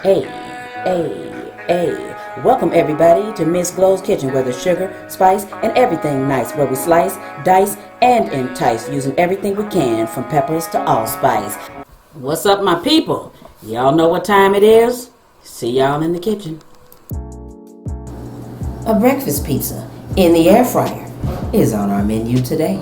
Hey, hey. Welcome everybody to Miss Glow's Kitchen, where there's sugar, spice, and everything nice, where we slice, dice, and entice, using everything we can, from peppers to allspice. What's up, my people? Y'all know what time it is? See y'all in the kitchen. A breakfast pizza in the air fryer is on our menu today.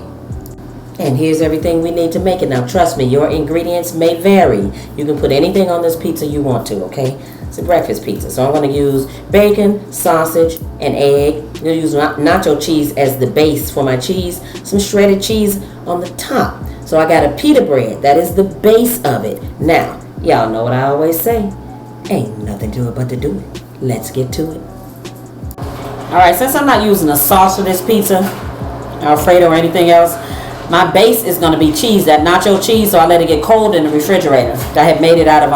And here's everything we need to make it. Now trust me, your ingredients may vary. You can put anything on this pizza you want to, okay? It's a breakfast pizza. So I'm going to use bacon, sausage, and egg. I'm going to use nacho cheese as the base for my cheese. Some shredded cheese on the top. So I got a pita bread. That is the base of it. Now, y'all know what I always say. Ain't nothing to it but to do it. Let's get to it. Alright, since I'm not using a sauce for this pizza, Alfredo or anything else, my base is going to be cheese, that nacho cheese, so I let it get cold in the refrigerator. I had made it out of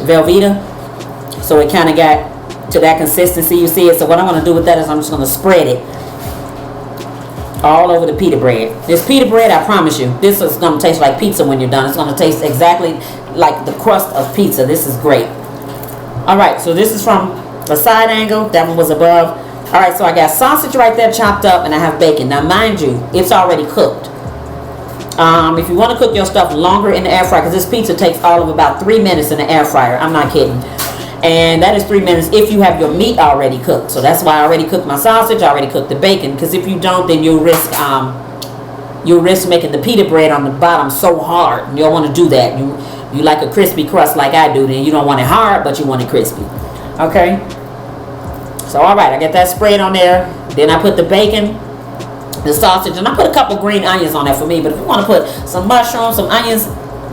Velveeta, so it kind of got to that consistency, you see it. So what I'm going to do with that is I'm just going to spread it all over the pita bread. This pita bread, I promise you, this is going to taste like pizza when you're done. It's going to taste exactly like the crust of pizza. This is great. Alright, so this is from the side angle. That one was above. Alright, so I got sausage right there chopped up, and I have bacon. Now mind you, it's already cooked. If you want to cook your stuff longer in the air fryer, because this pizza takes all of about 3 minutes in the air fryer. I'm not kidding. And that is 3 minutes if you have your meat already cooked. So that's why I already cooked my sausage, I already cooked the bacon. Because if you don't, then you'll risk making the pita bread on the bottom so hard. You don't want to do that. You like a crispy crust like I do, then you don't want it hard, but you want it crispy. Okay? So alright, I get that spread on there. Then I put the bacon, the sausage, and I put a couple green onions on there for me. But if you want to put some mushrooms, some onions,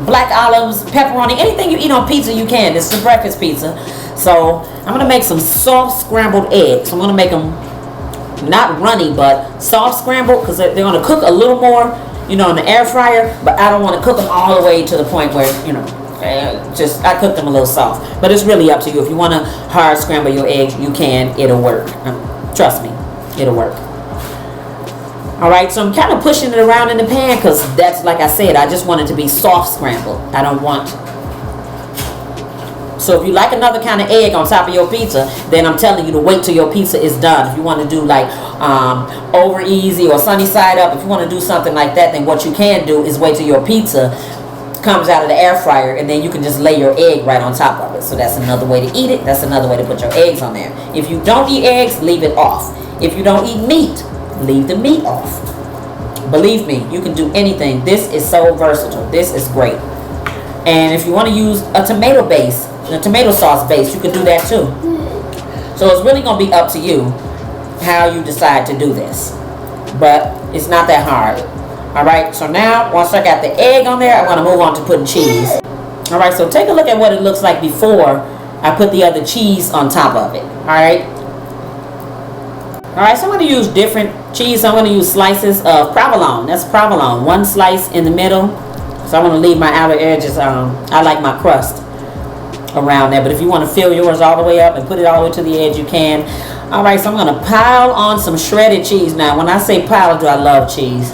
black olives, pepperoni, anything you eat on pizza, you can. This is a breakfast pizza. So I'm going to make some soft scrambled eggs. I'm going to make them not runny, but soft scrambled, because they're going to cook a little more, in the air fryer. But I don't want to cook them all the way to the point where, I cook them a little soft. But it's really up to you. If you want to hard scramble your eggs, you can. It'll work. Trust me, it'll work. Alright, so I'm kind of pushing it around in the pan, because that's, like I said, I just want it to be soft scrambled. I don't want... So if you like another kind of egg on top of your pizza, then I'm telling you to wait till your pizza is done. If you want to do like over easy or sunny side up, if you want to do something like that, then what you can do is wait till your pizza comes out of the air fryer, and then you can just lay your egg right on top of it. So that's another way to eat it. That's another way to put your eggs on there. If you don't eat eggs, leave it off. If you don't eat meat, leave the meat off. Believe me, you can do anything. This is so versatile. This is great. And if you want to use a tomato base, a tomato sauce base, you can do that too. So it's really going to be up to you how you decide to do this. But it's not that hard. Alright, so now once I got the egg on there, I want to move on to putting cheese. Alright, so take a look at what it looks like before I put the other cheese on top of it. Alright. Alright, so I'm going to use different cheese. I'm going to use slices of provolone. That's provolone. One slice in the middle. So I'm going to leave my outer edges. I like my crust around there. But if you want to fill yours all the way up and put it all the way to the edge, you can. Alright, so I'm going to pile on some shredded cheese. Now, when I say pile, I love cheese.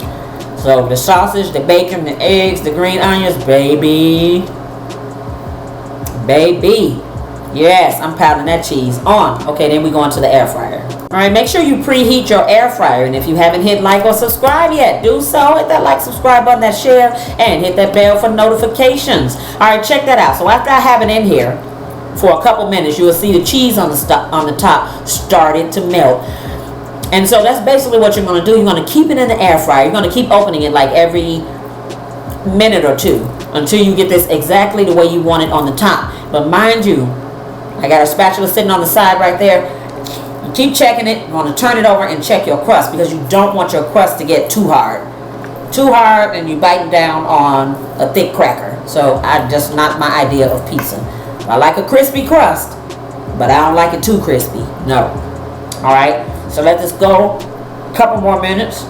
So the sausage, the bacon, the eggs, the green onions, baby. Baby. Yes, I'm piling that cheese on. Okay, then we go into the air fryer. Alright, make sure you preheat your air fryer. And if you haven't hit like or subscribe yet, do so. Hit that like, subscribe button, that share, and hit that bell for notifications. Alright, check that out. So after I have it in here for a couple minutes, you will see the cheese on the top started to melt. And so that's basically what you're going to do. You're going to keep it in the air fryer. You're going to keep opening it like every minute or two until you get this exactly the way you want it on the top. But mind you, I got a spatula sitting on the side right there. You keep checking it. You're going to turn it over and check your crust, because you don't want your crust to get too hard. Too hard and you biting down on a thick cracker. So just not my idea of pizza. I like a crispy crust, but I don't like it too crispy. No. Alright. So let this go a couple more minutes.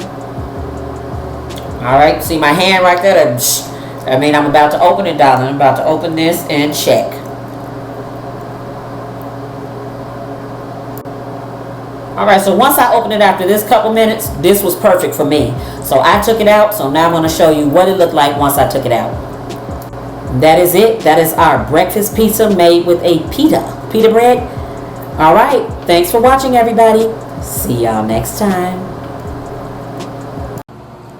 Alright, see my hand right there? I'm about to open it, darling. I'm about to open this and check. Alright, so once I open it after this couple minutes, this was perfect for me. So I took it out, so now I'm going to show you what it looked like once I took it out. That is it. That is our breakfast pizza made with a pita. Pita bread. All right. Thanks for watching, everybody. See y'all next time.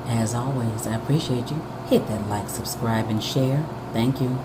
As always, I appreciate you. Hit that like, subscribe, and share. Thank you.